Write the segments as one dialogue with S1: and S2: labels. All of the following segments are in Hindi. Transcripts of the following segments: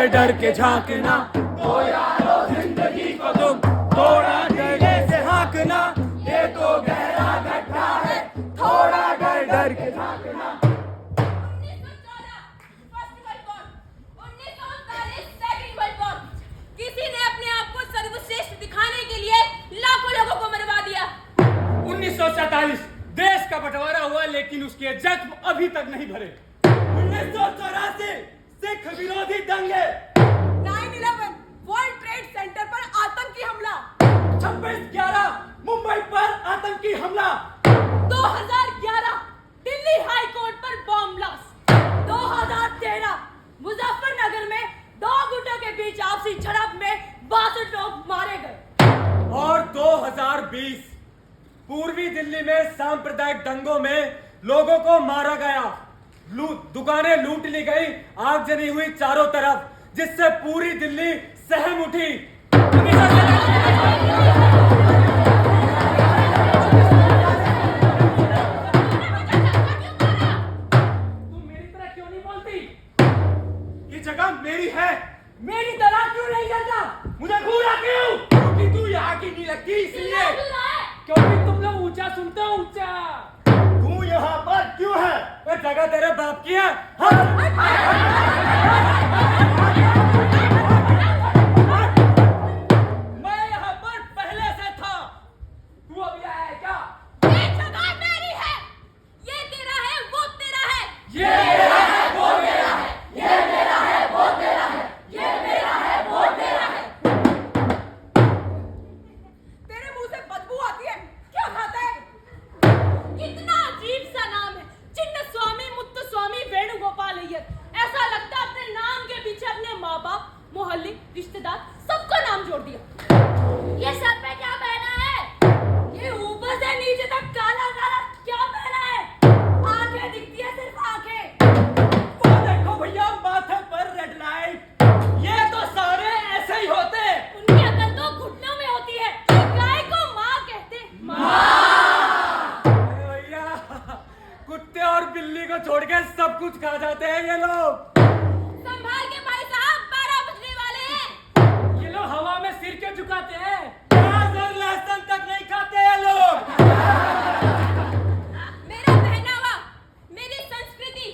S1: डर के झांकना, तो यारो जिंदगी को तुम थोड़ा डरे से हाँकना, ये तो गहरा गड्ढा है, थोड़ा डर डर के झांकना।
S2: 1914 first world war, 1939 second world war, किसी ने अपने आप को सर्वश्रेष्ठ दिखाने के लिए लाखों लोगों को मरवा दिया।
S1: 1947 देश का बंटवारा हुआ, लेकिन उसके जख्म अभी तक नहीं भरे। 1984 सिख विरोधी दंगे,
S2: 9/11 वर्ल्ड ट्रेड सेंटर पर आतंकी हमला,
S1: 26/11 मुंबई पर आतंकी हमला,
S2: 2011 दिल्ली हाई कोर्ट पर बॉम्ब ब्लास्ट, 2013 मुजफ्फरनगर में दो गुटों के बीच आपसी झड़प में 62 लोग मारे गए।
S1: और 2020 पूर्वी दिल्ली में सांप्रदायिक दंगों में लोगों को मारा गया, दुकानें लूट ली गई, आगजनी हुई चारों तरफ, जिससे पूरी दिल्ली सहम उठी।
S2: तुम
S1: मेरी तरह क्यों नहीं बोलती? ये जगह मेरी है।
S2: मेरी तरह क्यों नहीं करता?
S1: मुझे घूरा क्यों? क्योंकि तू यहाँ की नहीं लगती, इसलिए।
S3: क्योंकि तुम लोग ऊंचा सुनते हो, ऊंचा।
S1: तू यहाँ पर क्यों है? ये जगह तेरे बाप की है।
S3: मैं यहाँ पर पहले से था, तू अभी आया है क्या?
S2: ये जगह मेरी है, ये तेरा है, वो तेरा है,
S1: ये मेरा है, वो मेरा है, ये मेरा है, वो तेरा है,
S2: ये मेरा है, वो तेरा है। तेरे मुंह से बदबू आती है, क्या खाता है? कितना अजीब सा नाम है, चिन्न स्वामी मुत्तुस्वामी वेणुगोपाल अय्यर। ऐसा लगता है अपने नाम के पीछे अपने माँ बाप, मोहल्ले, रिश्तेदार सबका नाम जोड़ दिया। ये सर पे क्या पहना है? ये ऊपर से नीचे तक काला काला क्या पहना है? आंखें दिखती है, सिर्फ आंखें।
S1: वो देखो भैया, माथे पर रेड लाइट। ये तो सारे ऐसे ही होते।
S2: उनकी अकल तो घुटनों में होती है। गाय को माँ कहते।
S1: भैया, कुत्ते और बिल्ली को छोड़ के सब कुछ खा जाते हैं ये लोग।
S2: संभाल के भाई साहब, 12 बजने वाले हैं।
S3: ये लोग हवा में सिर क्यों झुकाते हैं?
S1: प्याज और लहसुन तक नहीं खाते ये लोग।
S2: मेरा पहनावा, मेरी संस्कृति,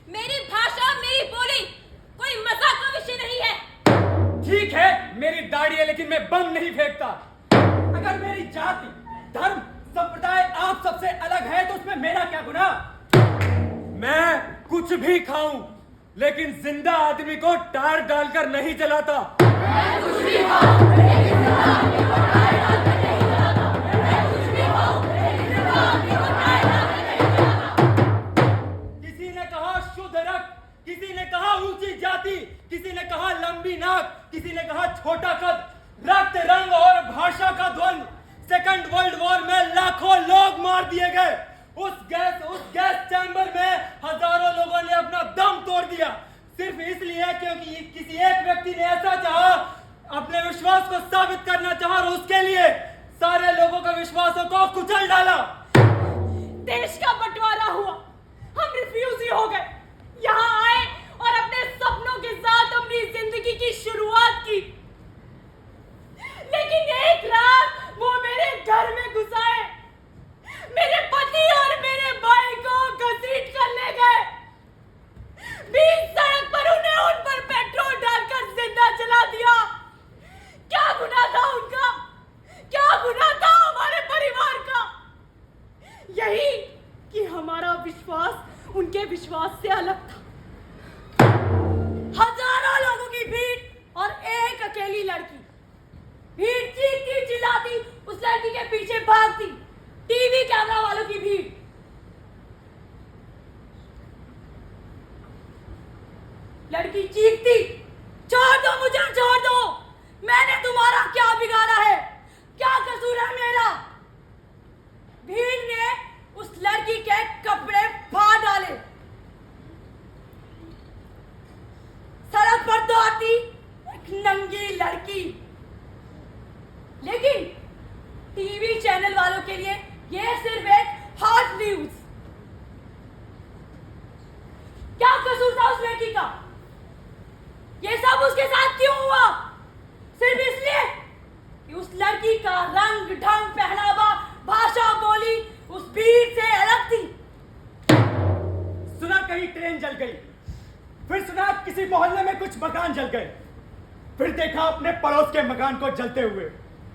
S2: मेरी भाषा, मेरी बोली कोई मजाक का विषय नहीं है।
S1: ठीक है, मेरी दाढ़ी है, लेकिन मैं बम नहीं फेंकता। अगर मेरी जाति, धर्म, संप्रदाय आप सबसे अलग है, तो उसमें मेरा क्या गुनाह? मैं कुछ भी खाऊं, लेकिन जिंदा आदमी को टार डालकर नहीं जलाता।
S2: मैं कुछ भी खाऊं, लेकिन जिंदा आदमी को टार डालकर नहीं जलाता।
S1: मार दिए गए। उस गैस चैम्बर में हजारों लोगों ने अपना दम तोड़ दिया, सिर्फ इसलिए क्योंकि किसी एक व्यक्ति ने ऐसा चाहा, अपने विश्वास को साबित करना चाहा और उसके लिए सारे लोगों के विश्वासों को कुचल डाला।
S2: देश का बंटवारा हुआ, हम रिफ्यूजी हो गए, यहाँ आए और अपने सपनों के साथ अपनी जिंदगी की शुरुआत की। लेकिन एक रात वो मेरे घर में घुस आए, मेरे पति और मेरे भाई को घसीट कर ले गए। बीच सड़क पर उन्हें उन पर पेट्रोल डालकर जिंदा जला दिया। क्या गुनाह था उनका? क्या गुनाह था हमारे परिवार का? यही कि हमारा विश्वास उनके विश्वास से अलग था। हजारों लोगों की भीड़ और एक अकेली लड़की। भीड़ चीखती चिल्लाती उस लड़की के पीछे भागती, टीवी कैमरा वालों की भीड़। लड़की चीखती, छोड़ दो मुझे, छोड़ दो, मैंने तुम्हारा क्या बिगाड़ा है, क्या कसूर है मेरा? भीड़ ने उस लड़की के कपड़े फाड़ डाले। सड़क पर दौड़ती एक नंगी लड़की। लेकिन टीवी चैनल वालों के लिए यह सिर्फ एक हॉट न्यूज। क्या कसूर था उस लड़की का? ये सब उसके साथ क्यों हुआ? सिर्फ इसलिए कि उस लड़की का रंग ढंग पहनावा भाषा बोली उस भीड़ से अलग थी।
S1: सुना कहीं ट्रेन जल गई, फिर सुना किसी मोहल्ले में कुछ मकान जल गए, फिर देखा अपने पड़ोस के मकान को जलते हुए।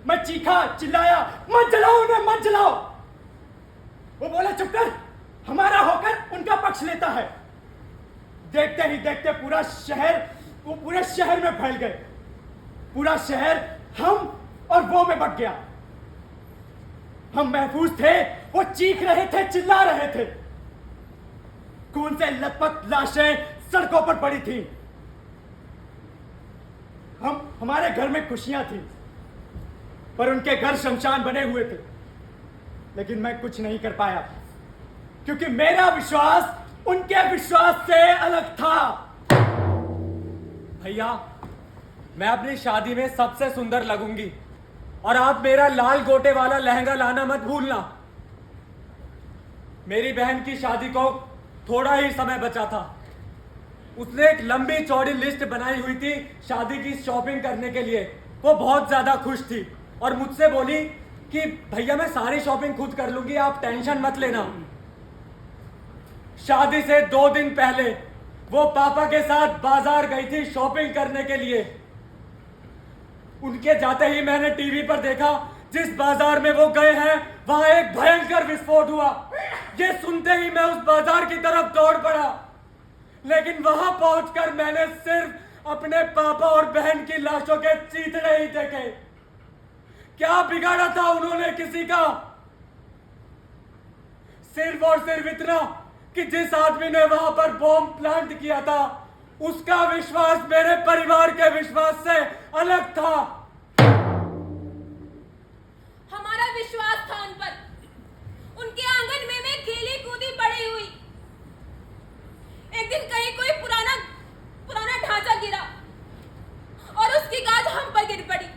S1: मैं चीखा चिल्लाया, मत जलाओ उन्हें, मत जलाओ। वो बोला चुप कर, हमारा होकर उनका पक्ष लेता है। देखते ही देखते पूरे शहर में फैल गए। पूरा शहर हम और वो में बट गया। हम महफूज थे, वो चीख रहे थे, चिल्ला रहे थे। खून से लथपथ लाशें सड़कों पर पड़ी थी। हमारे घर में खुशियां थी, पर उनके घर शमशान बने हुए थे। लेकिन मैं कुछ नहीं कर पाया, क्योंकि मेरा विश्वास उनके विश्वास से अलग था।
S3: भैया, मैं अपनी शादी में सबसे सुंदर लगूंगी और आप मेरा लाल गोटे वाला लहंगा लाना मत भूलना। मेरी बहन की शादी को थोड़ा ही समय बचा था। उसने एक लंबी चौड़ी लिस्ट बनाई हुई थी शादी की शॉपिंग करने के लिए। वो बहुत ज्यादा खुश थी और मुझसे बोली कि भैया मैं सारी शॉपिंग खुद कर लूंगी, आप टेंशन मत लेना। शादी से 2 दिन पहले वो पापा के साथ बाजार गई थी शॉपिंग करने के लिए। उनके जाते ही मैंने टीवी पर देखा, जिस बाजार में वो गए हैं वहां एक भयंकर विस्फोट हुआ। ये सुनते ही मैं उस बाजार की तरफ दौड़ पड़ा, लेकिन वहां पहुंचकर मैंने सिर्फ अपने पापा और बहन की लाशों के चीथड़े ही देखे। क्या बिगाड़ा था उन्होंने किसी का? सिर्फ और सिर्फ इतना कि जिस आदमी ने वहां पर बॉम्ब प्लांट किया था, उसका विश्वास मेरे परिवार के विश्वास से अलग था।
S2: हमारा विश्वास था उन पर। उनके आंगन में मैं खेली कूदी पड़ी हुई। एक दिन कहीं कोई पुराना ढांचा गिरा और उसकी गाज हम पर गिर पड़ी।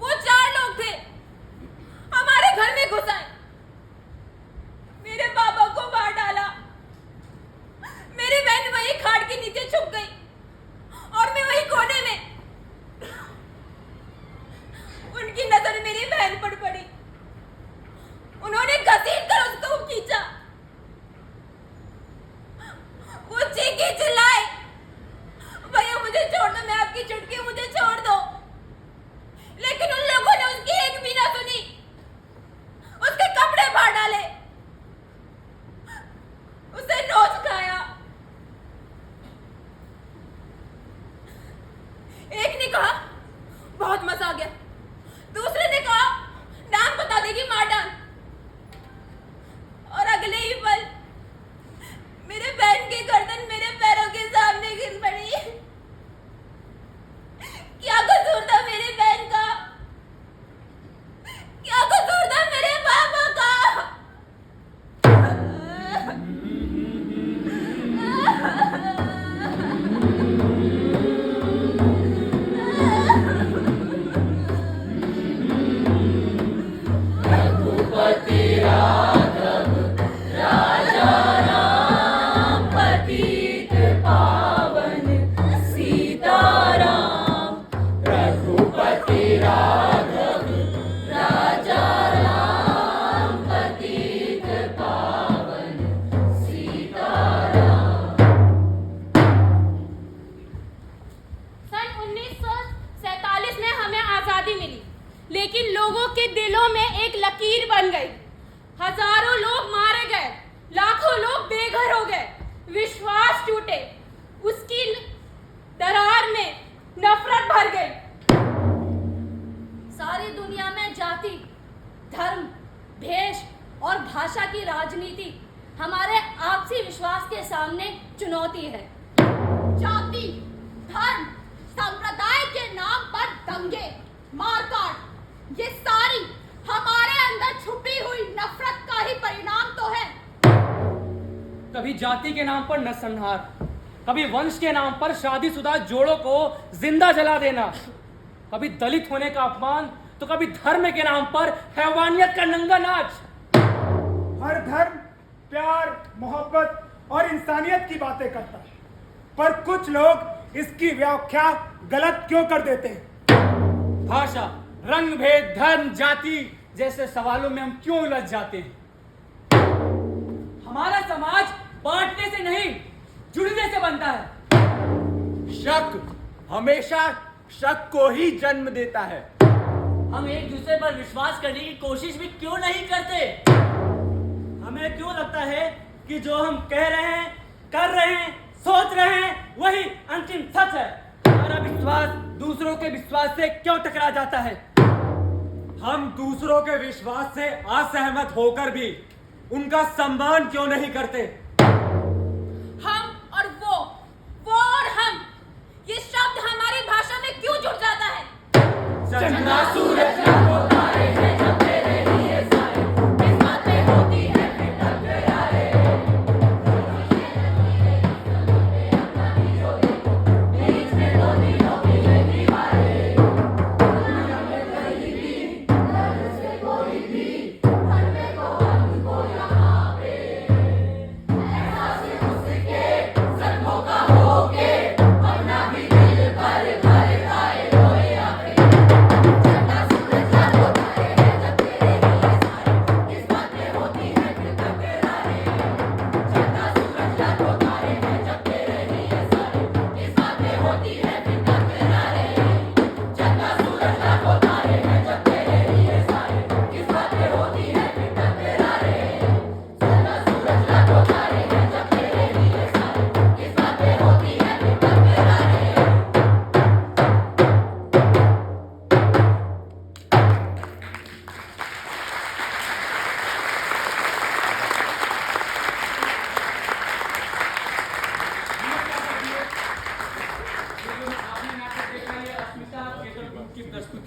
S2: वो 4 लोग थे, हमारे घर में घुस आए, मेरे पापा को मार डाला। मेरी बहन वही खाट के नीचे छुप गई और मैं वही कोने में। दिलों में एक लकीर बन गई। हजारों लोग मारे गए, लाखों लोग बेघर हो गए, विश्वास टूटे, उसकी दरार में नफरत भर गई। सारी दुनिया में जाति, धर्म, भेष और भाषा की राजनीति हमारे आपसी विश्वास के सामने चुनौती है। जाति, धर्म, संप्रदाय के नाम पर दंगे, मारकाट, ये सारी हमारे अंदर छुपी हुई नफरत का ही परिणाम तो है।
S1: कभी जाति के नाम पर नरसंहार, कभी वंश के नाम पर शादीशुदा जोड़ों को जिंदा जला देना, कभी दलित होने का अपमान, तो कभी धर्म के नाम पर हैवानियत का नंगा नाच।
S4: हर धर्म प्यार, मोहब्बत और इंसानियत की बातें करता है, पर कुछ लोग इसकी व्याख्या गलत क्यों कर देते हैं?
S1: भाषा, रंग भेद, धर्म, जाति जैसे सवालों में हम क्यों उलझ जाते हैं? हमारा समाज बांटने से नहीं, जुड़ने से बनता है।
S3: शक हमेशा शक को ही जन्म देता है।
S5: हम एक दूसरे पर विश्वास करने की कोशिश भी क्यों नहीं करते? हमें क्यों लगता है कि जो हम कह रहे हैं, कर रहे हैं, सोच रहे हैं, वही अंतिम सच है?
S1: हमारा विश्वास दूसरों के विश्वास से क्यों टकरा जाता है?
S3: हम दूसरों के विश्वास से असहमत होकर भी उनका सम्मान क्यों नहीं करते?
S2: हम और वो और हम, ये शब्द हमारी भाषा में क्यों जुड़ जाता है?
S3: चंदा सूरज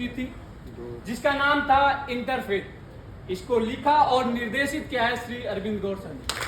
S1: थी जिसका नाम था इंटरफेथ। इसको लिखा और निर्देशित किया है श्री अरविंद गोस्वामी।